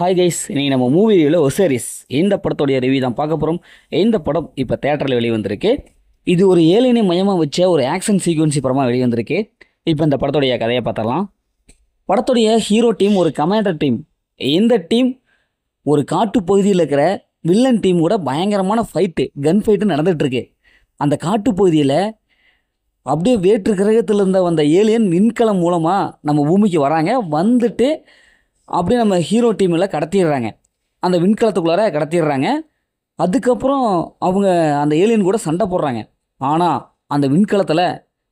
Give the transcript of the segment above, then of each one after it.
Hi guys, இன்னைக்கு நம்ம மூவியில் ஒசேரிஸ் இந்த படத்தோடைய ரிவ்யூ தான் பார்க்க போகிறோம். இந்த படம் இப்போ தேட்டரில் வெளிவந்திருக்கு. இது ஒரு ஏலியனை மையமாக வச்ச ஒரு ஆக்ஷன் சீக்வன்சி படமாக வெளிவந்திருக்கு. இப்போ இந்த படத்தோடைய கதையை பார்த்துடலாம். படத்துடைய ஹீரோ டீம் ஒரு கமாண்டர் டீம். இந்த டீம் ஒரு காட்டு பகுதியில் இருக்கிற வில்லன் டீம் கூட பயங்கரமான கன் ஃபைட்டு நடந்துகிட்ருக்கு. அந்த காட்டு பகுதியில் அப்படியே வேற்று கிரகத்தில் இருந்த வந்த ஏலியன் விண்கலம் மூலமாக நம்ம பூமிக்கு வராங்க. வந்துட்டு அப்படியே நம்ம ஹீரோ டீமில் கடத்திடுறாங்க, அந்த விண்கலத்துக்குள்ளார கடத்திடுறாங்க. அதுக்கப்புறம் அவங்க அந்த ஏலியன் கூட சண்டை போடுறாங்க. ஆனால் அந்த விண்கலத்தில்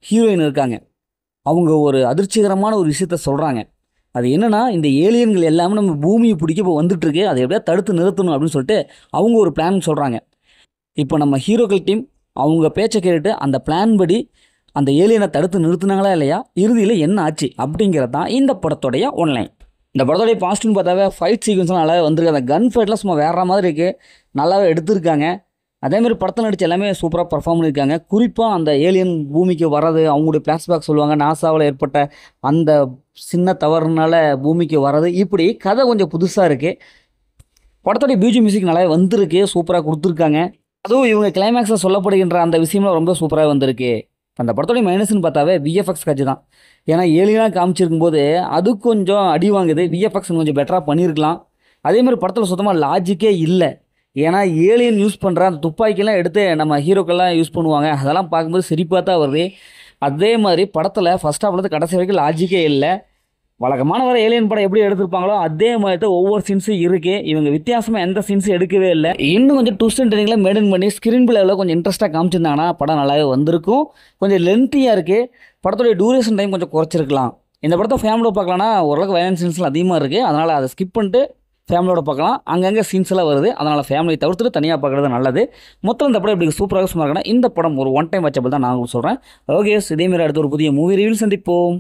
ஹீரோயின் இருக்காங்க. அவங்க ஒரு அதிர்ச்சிகரமான ஒரு விஷயத்த சொல்கிறாங்க. அது என்னென்னா, இந்த ஏலியன்கள் எல்லாமே நம்ம பூமியை பிடிக்க இப்போ வந்துட்டுருக்கு, அதை எப்படியா தடுத்து நிறுத்தணும் அப்படின்னு சொல்லிட்டு அவங்க ஒரு பிளான் சொல்கிறாங்க. இப்போ நம்ம ஹீரோக்கள் டீம் அவங்க பேச்சை கேட்டுட்டு அந்த பிளான் படி அந்த ஏலியனை தடுத்து நிறுத்தினாங்களா இல்லையா, இறுதியில் என்ன ஆச்சு அப்படிங்கிறது தான் இந்த படத்தோடைய ஒன்லைன். இந்த படத்தோடைய பாசிட்டிவ்னு பார்த்தாவே ஃபைட் சீக்வன்ஸ்லாம் நல்லாவே வந்திருக்கு. அந்த கன் ஃபைட்லாம் சும்மா வேறு மாதிரி இருக்குது, நல்லாவே எடுத்திருக்காங்க. அதேமாதிரி படத்தில் நடித்த எல்லாமே சூப்பராக பர்ஃபார்ம் பண்ணியிருக்காங்க. குறிப்பாக அந்த ஏலியன் பூமிக்கு வர்றது, அவங்களுடைய ஃப்ளாஷ்பேக் சொல்லுவாங்க, நாசாவில் ஏற்பட்ட அந்த சின்ன தவறுனால பூமிக்கு வர்றது, இப்படி கதை கொஞ்சம் புதுசாக இருக்குது. படத்தோடைய மியூசிக் நல்லாவே வந்திருக்கு, சூப்பராக கொடுத்துருக்காங்க. அதுவும் இவங்க கிளைமேக்ஸில் சொல்லப்படுகின்ற அந்த விஷயம்லாம் ரொம்ப சூப்பராக வந்திருக்கு. அந்த படத்தோடைய மைனஸ்ன்னு பார்த்தாவே விஎஃப்எக்ஸ் காட்சி தான். ஏன்னா ஏலியனாக காமிச்சிருக்கும்போது அது கொஞ்சம் அடி வாங்குது. விஎஃப்எக்ஸ் கொஞ்சம் பெட்டராக பண்ணியிருக்கலாம். அதேமாதிரி படத்தில் சுத்தமாக லாஜிக்கே இல்லை. ஏன்னா ஏலியன் யூஸ் பண்ணுற அந்த துப்பாக்கிலாம் எடுத்து நம்ம ஹீரோக்கெல்லாம் யூஸ் பண்ணுவாங்க, அதெல்லாம் பார்க்கும்போது சிரிப்பாக தான் வருது. அதே மாதிரி படத்தில் ஃபஸ்ட் ஹாஃப்லேருந்து கடைசி வரைக்கும் லாஜிக்கே இல்லை. வழக்கமான வர ஏலியன் படம் எப்படி எடுத்திருப்பாங்களோ அதே மாதிரி தான் ஒவ்வொரு சீன்ஸும் இருக்குது. இவங்க வித்தியாசமாக எந்த சீன்ஸும் எடுக்கவே இல்லை. இன்னும் கொஞ்சம் ட்விஸ்ட் அண்ட் டர்னிங்ல மெயின்டைன் பண்ணி ஸ்க்ரீன் பிளேவில் கொஞ்சம் இன்ட்ரெஸ்ட்டாக காமிச்சிருந்தாங்கன்னா படம் நல்லாவே வந்திருக்கும். கொஞ்சம் லென்த்தியாக இருக்குது. படத்துடைய டூரேஷன் டைம் கொஞ்சம் குறைச்சிருக்கலாம். இந்த படத்தை ஃபேமிலியோட பார்க்கலாம்னா ஓரளவுக்கு வயலன்ஸ் சீன்ஸ்லாம் அதிகமாக இருக்குது, அதனால் அதை ஸ்கிப் பண்ணிட்டு ஃபேமிலியோட பார்க்கலாம். அங்கங்கே சீன்ஸ் எல்லாம் வருது, அதனால் ஃபேமிலி தவிர்த்துட்டு தனியாக பார்க்குறது நல்லது. மொத்தம் இந்த படம் இப்படி சூப்பராக இருக்குன்னா இந்த படம் ஒரு ஒன் டைம் வாட்சபிள் தான் நான் சொல்கிறேன். ஓகே, இதேமாரி அடுத்த ஒரு புதிய மூவி ரிவ்யூ சந்திப்போம்.